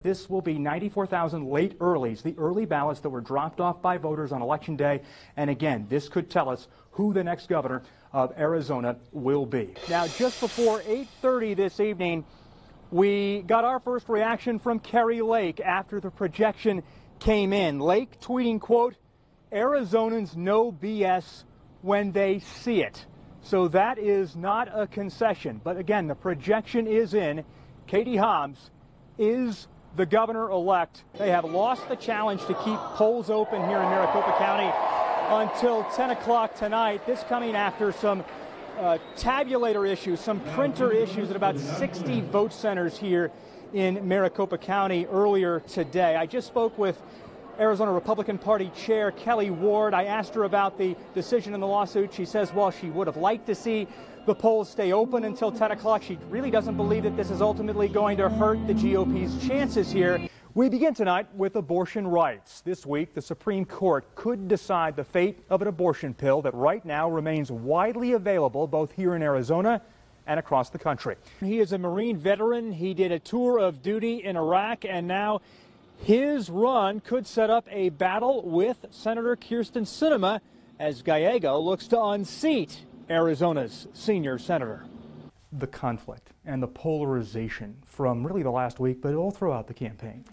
This will be 94,000 late earlies, the early ballots that were dropped off by voters on Election Day. And again, this could tell us who the next governor of Arizona will be. Now, just before 8:30 this evening, we got our first reaction from Kari Lake after the projection came in. Lake tweeting, quote, "Arizonans know BS when they see it." So that is not a concession. But again, the projection is in. Katie Hobbs is the governor-elect. They have lost the challenge to keep polls open here in Maricopa County until 10 o'clock tonight. This coming after some tabulator issues, some printer issues at about 60 vote centers here in Maricopa County earlier today. I just spoke with Arizona Republican Party Chair Kelly Ward. I asked her about the decision in the lawsuit. She says while she would have liked to see the polls stay open until 10 o'clock, she really doesn't believe that this is ultimately going to hurt the GOP's chances here. We begin tonight with abortion rights. This week, the Supreme Court could decide the fate of an abortion pill that right now remains widely available both here in Arizona and across the country. He is a Marine veteran. He did a tour of duty in Iraq, and now his run could set up a battle with Senator Kyrsten Sinema as Gallego looks to unseat Arizona's senior senator. The conflict and the polarization from really the last week, but all throughout the campaign.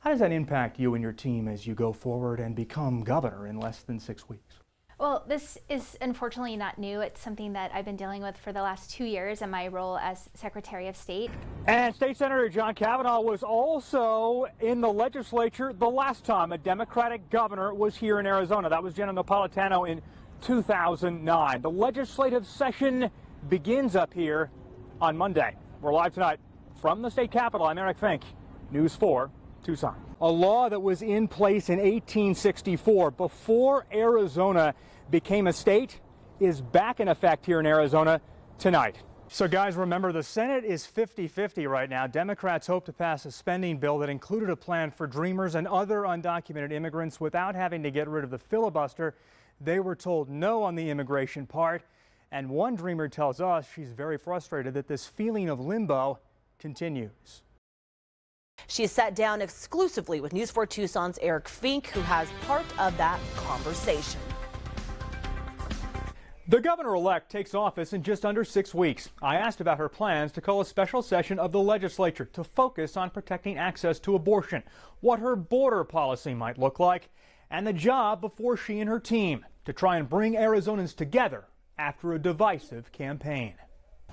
How does that impact you and your team as you go forward and become governor in less than 6 weeks? Well, this is unfortunately not new. It's something that I've been dealing with for the last 2 years in my role as Secretary of State. And State Senator John Kavanaugh was also in the legislature the last time a Democratic governor was here in Arizona. That was Jenna Napolitano in 2009. The legislative session begins up here on Monday. We're live tonight from the state capitol. I'm Eric Fink, News 4, Tucson. A law that was in place in 1864 before Arizona became a state is back in effect here in Arizona tonight. So guys, remember the Senate is 50-50 right now. Democrats hope to pass a spending bill that included a plan for Dreamers and other undocumented immigrants without having to get rid of the filibuster. They were told no on the immigration part. And one Dreamer tells us she's very frustrated that this feeling of limbo continues. She sat down exclusively with News 4 Tucson's Eric Fink, who has part of that conversation. The governor-elect takes office in just under 6 weeks. I asked about her plans to call a special session of the legislature to focus on protecting access to abortion, what her border policy might look like, and the job before she and her team to try and bring Arizonans together after a divisive campaign.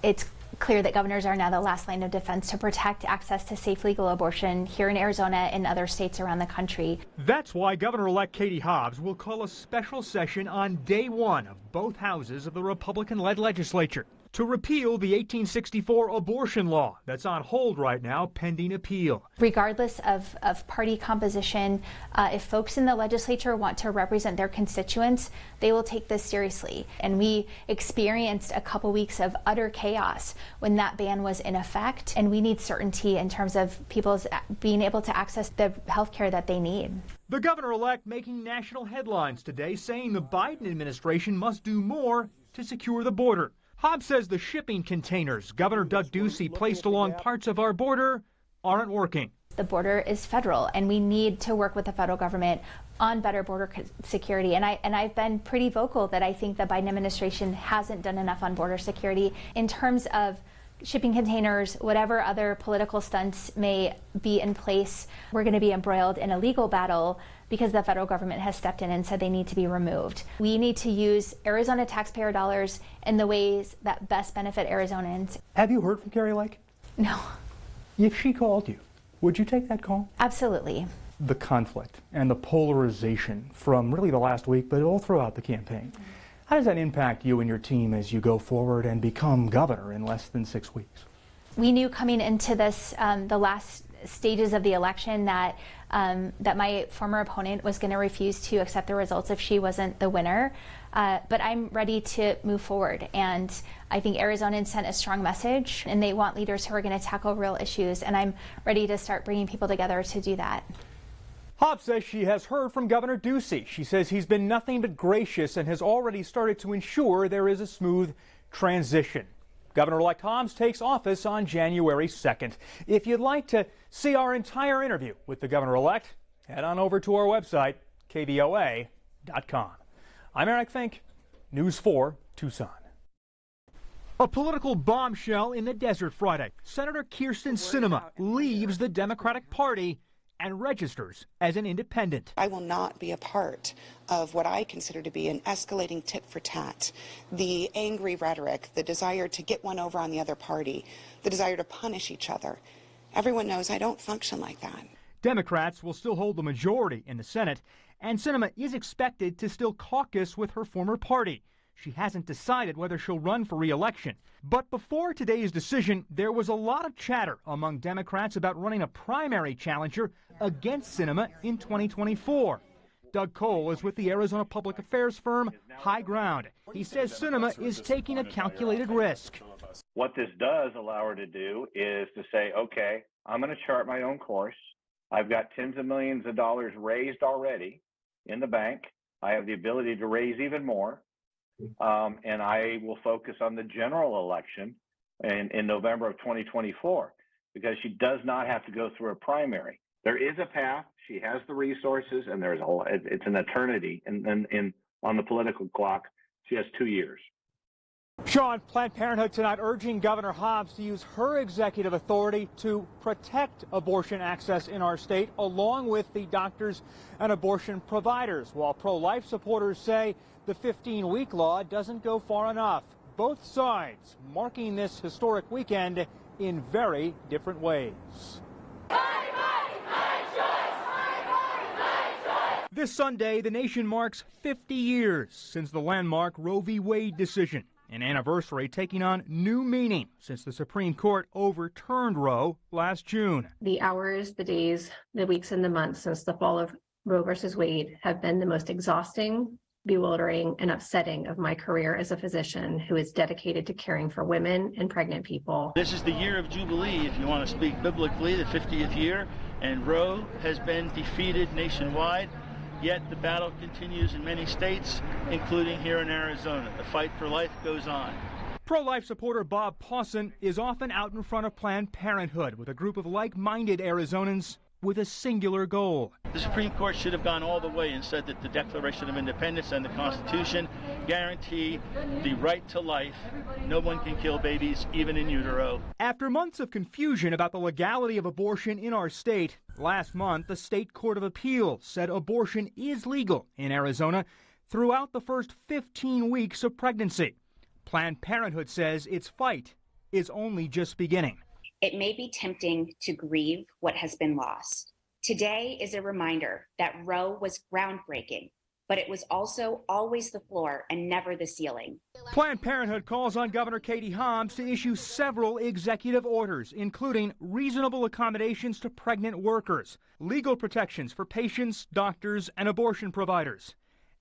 It's clear that governors are now the last line of defense to protect access to safe legal abortion here in Arizona and other states around the country. That's why Governor-elect Katie Hobbs will call a special session on day one of both houses of the Republican-led legislature to repeal the 1864 abortion law that's on hold right now pending appeal. Regardless of party composition, if folks in the legislature want to represent their constituents, they will take this seriously. And we experienced a couple weeks of utter chaos when that ban was in effect, and we need certainty in terms of people's being able to access the health care that they need. The governor-elect making national headlines today, saying the Biden administration must do more to secure the border. Hobbs says the shipping containers Governor Doug Ducey placed along parts of our border aren't working. The border is federal, and we need to work with the federal government on better border security. And I've been pretty vocal that I think the Biden administration hasn't done enough on border security in terms of shipping containers, whatever other political stunts may be in place. We're going to be embroiled in a legal battle because the federal government has stepped in and said they need to be removed. We need to use Arizona taxpayer dollars in the ways that best benefit Arizonans. Have you heard from Kari Lake? No. If she called you, would you take that call? Absolutely. The conflict and the polarization from really the last week, but all throughout the campaign. How does that impact you and your team as you go forward and become governor in less than 6 weeks? We knew coming into this, the last stages of the election, that my former opponent was going to refuse to accept the results if she wasn't the winner. But I'm ready to move forward, and I think Arizonans sent a strong message, and they want leaders who are going to tackle real issues, and I'm ready to start bringing people together to do that. Hobbs says she has heard from Governor Ducey. She says he's been nothing but gracious and has already started to ensure there is a smooth transition. Governor-elect Hobbs takes office on January 2nd. If you'd like to see our entire interview with the governor-elect, head on over to our website, kvoa.com. I'm Eric Fink, News 4 Tucson. A political bombshell in the desert Friday. Senator Kyrsten Sinema leaves the Democratic Party and registers as an independent. I will not be a part of what I consider to be an escalating tit for tat. The angry rhetoric, the desire to get one over on the other party, the desire to punish each other. Everyone knows I don't function like that. Democrats will still hold the majority in the Senate, and Sinema is expected to still caucus with her former party. She hasn't decided whether she'll run for re-election. But before today's decision, there was a lot of chatter among Democrats about running a primary challenger against Sinema in 2024. Doug Cole is with the Arizona public affairs firm High Ground. He says Sinema is taking a calculated risk. What this does allow her to do is to say, okay, I'm going to chart my own course. I've got tens of millions of dollars raised already in the bank. I have the ability to raise even more. And I will focus on the general election in November of 2024, because she does not have to go through a primary. There is a path. She has the resources, and it's an eternity. And on the political clock, she has 2 years. Sean, Planned Parenthood tonight urging Governor Hobbs to use her executive authority to protect abortion access in our state, along with the doctors and abortion providers, while pro-life supporters say the 15-week law doesn't go far enough. Both sides marking this historic weekend in very different ways. This Sunday, the nation marks 50 years since the landmark Roe v. Wade decision, an anniversary taking on new meaning since the Supreme Court overturned Roe last June. The hours, the days, the weeks, and the months since the fall of Roe versus Wade have been the most exhausting, bewildering, and upsetting of my career as a physician who is dedicated to caring for women and pregnant people. This is the year of Jubilee, if you want to speak biblically, the 50th year, and Roe has been defeated nationwide. Yet the battle continues in many states, including here in Arizona. The fight for life goes on. Pro-life supporter Bob Pawson is often out in front of Planned Parenthood with a group of like-minded Arizonans with a singular goal. The Supreme Court should have gone all the way and said that the Declaration of Independence and the Constitution guarantee the right to life. No one can kill babies, even in utero. After months of confusion about the legality of abortion in our state, last month the State Court of Appeals said abortion is legal in Arizona throughout the first 15 weeks of pregnancy. Planned Parenthood says its fight is only just beginning. It may be tempting to grieve what has been lost. Today is a reminder that Roe was groundbreaking, but it was also always the floor and never the ceiling. Planned Parenthood calls on Governor Katie Hobbs to issue several executive orders, including reasonable accommodations to pregnant workers, legal protections for patients, doctors, and abortion providers,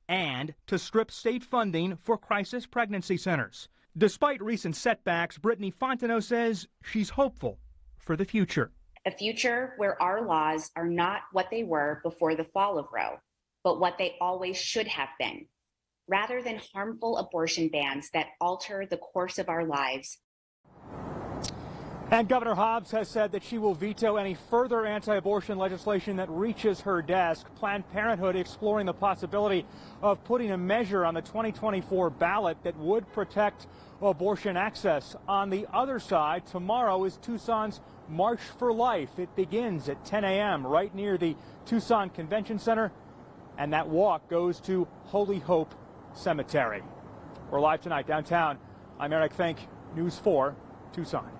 and to strip state funding for crisis pregnancy centers. Despite recent setbacks, Brittany Fontenot says she's hopeful for the future. A future where our laws are not what they were before the fall of Roe, but what they always should have been. Rather than harmful abortion bans that alter the course of our lives. And Governor Hobbs has said that she will veto any further anti-abortion legislation that reaches her desk. Planned Parenthood exploring the possibility of putting a measure on the 2024 ballot that would protect abortion access. On the other side, tomorrow is Tucson's March for Life. It begins at 10 a.m. right near the Tucson Convention Center, and that walk goes to Holy Hope Cemetery. We're live tonight downtown. I'm Eric Fink, News 4 Tucson.